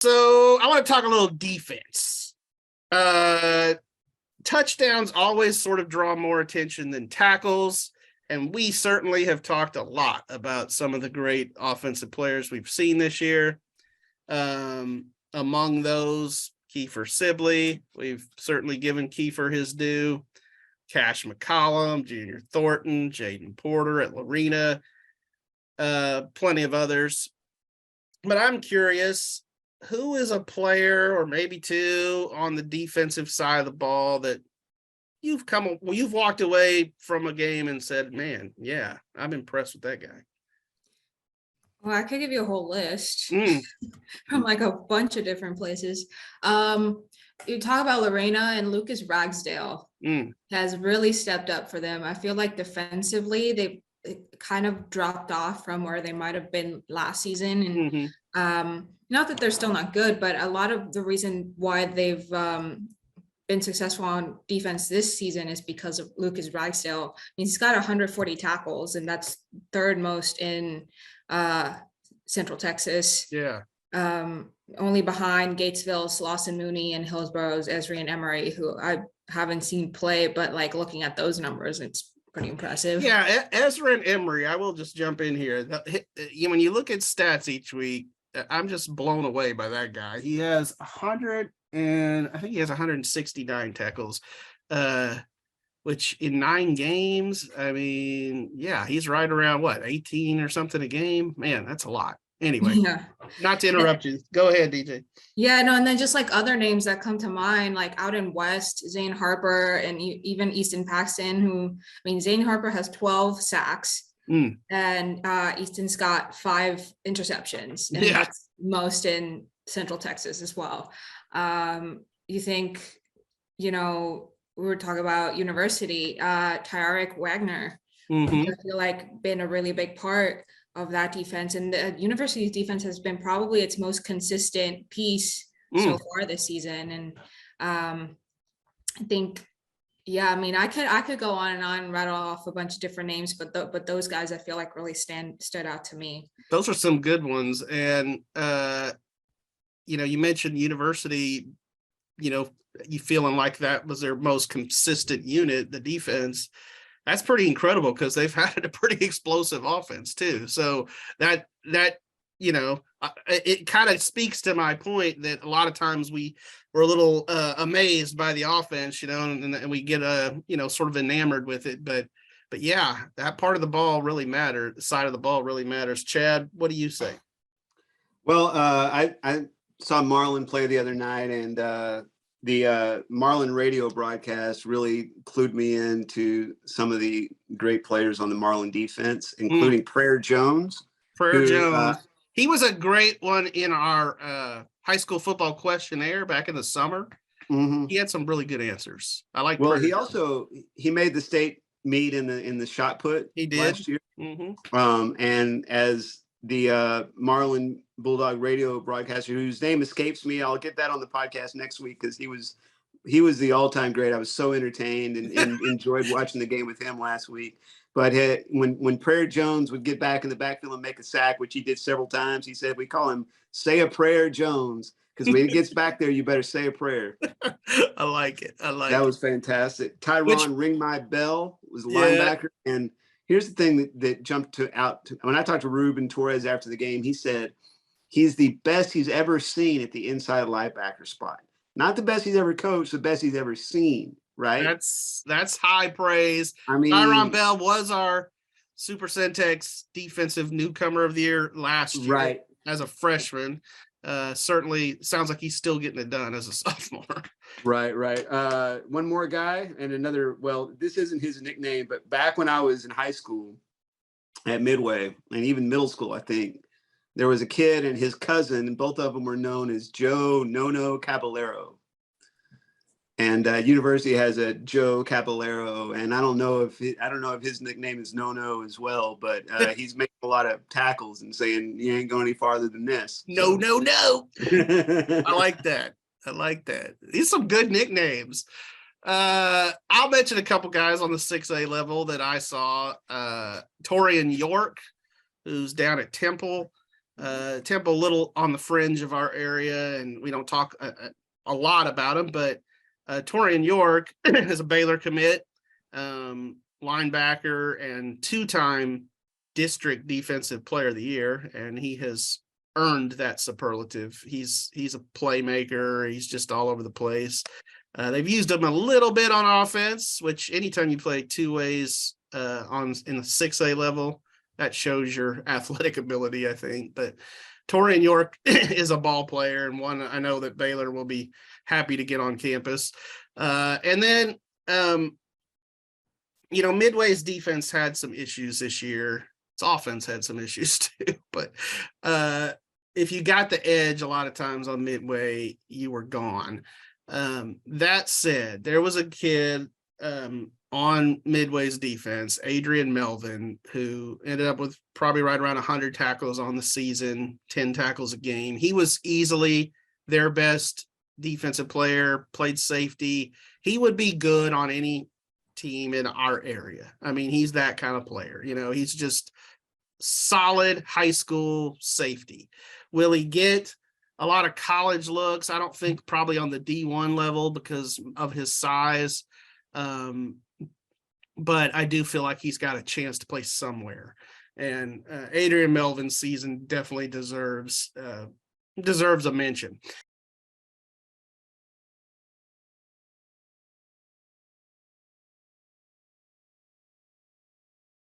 So I want to talk a little defense. Touchdowns always sort of draw more attention than tackles. And we certainly have talked a lot about some of the great offensive players we've seen this year. Among those, Kiefer Sibley. We've certainly given Kiefer his due. Cash McCollum, Junior Thornton, Jaden Porter at Lorena, plenty of others. But I'm curious, who is a player or maybe two on the defensive side of the ball that you've walked away from a game and said, man, yeah, I'm impressed with that guy? Well, I could give you a whole list from like a bunch of different places. You talk about Lorena, and Lucas Ragsdale has really stepped up for them. I feel like defensively, they kind of dropped off from where they might have been last season. And not that they're still not good, but a lot of the reason why they've been successful on defense this season is because of Lucas Ragsdale. I mean, he's got 140 tackles, and that's third most in Central Texas. Yeah. Only behind Gatesville's Lawson Mooney and Hillsboro's Esri and Emery, who I haven't seen play, but like looking at those numbers, it's pretty impressive. Yeah, Ezra and Emery, I will just jump in here. When you look at stats each week, I'm just blown away by that guy. He has 169 tackles, which in 9 games, I mean, yeah, he's right around 18 or something a game. Man, that's a lot. Anyway, not to interrupt you. Go ahead, DJ. Yeah, no, and then just like other names that come to mind, like out in West, Zane Harper and even Easton Paxton, Zane Harper has 12 sacks and Easton's got 5 interceptions, and that's most in Central Texas as well. You think, we were talking about University, Tyarick Wagner, I feel like been a really big part of that defense, and the University's defense has been probably its most consistent piece so far this season. And I think, I could go on and rattle off a bunch of different names, but those guys I feel like really stood out to me. Those are some good ones. And you mentioned University, you feeling like that was their most consistent unit, the defense. That's pretty incredible because they've had a pretty explosive offense too. So that it kind of speaks to my point that a lot of times we're a little amazed by the offense, and we get sort of enamored with it. But yeah, that part of the ball really matters. The side of the ball really matters. Chad, what do you say? Well, I saw Marlin play the other night, and the Marlin radio broadcast really clued me into some of the great players on the Marlin defense, including Prayer Jones. Jones. He was a great one in our high school football questionnaire back in the summer. He had some really good answers. I like. Well, he made the state meet in the shot put. He did last year. And as the Marlin Bulldog radio broadcaster, whose name escapes me, I'll get that on the podcast next week, because he was the all-time great. I was so entertained and enjoyed watching the game with him last week. But when Prayer Jones would get back in the backfield and make a sack, which he did several times, he said, we call him Say a Prayer Jones, because when he gets back there, you better say a prayer. I like it. That was fantastic. Tyron Ring My Bell was a linebacker. And here's the thing that jumped out. When I talked to Ruben Torres after the game, he said he's the best he's ever seen at the inside linebacker spot. Not the best he's ever coached, the best he's ever seen, right? That's high praise. I mean, Tyron Bell was our super-centex defensive newcomer of the year last year, right, as a freshman. Certainly sounds like he's still getting it done as a sophomore. Right. One more guy and another, well, this isn't his nickname, but back when I was in high school at Midway and even middle school, I think, there was a kid and his cousin, and both of them were known as Joe Nono Caballero. And University has a Joe Caballero, and I don't know if his nickname is No as well, but he's making a lot of tackles and saying you ain't going any farther than this. No. I like that. These are some good nicknames. I'll mention a couple guys on the 6A level that I saw. Torian York, who's down at Temple. Temple, a little on the fringe of our area, and we don't talk a lot about him, but Torian York is a Baylor commit, linebacker, and 2-time district defensive player of the year, and he has earned that superlative. He's a playmaker. He's just all over the place. They've used him a little bit on offense, which anytime you play two ways in the 6A level, that shows your athletic ability, I think. But Torian York is a ball player, and one I know that Baylor will be happy to get on campus. And then, Midway's defense had some issues this year. Its offense had some issues too. But if you got the edge a lot of times on Midway, you were gone. That said, there was a kid on Midway's defense, Adrian Melvin, who ended up with probably right around 100 tackles on the season, 10 tackles a game. He was easily their best defensive player, played safety. He would be good on any team in our area. I mean, he's that kind of player. He's just solid high school safety. Will he get a lot of college looks? I don't think probably on the D1 level because of his size. But I do feel like he's got a chance to play somewhere. And Adrian Melvin's season definitely deserves a mention.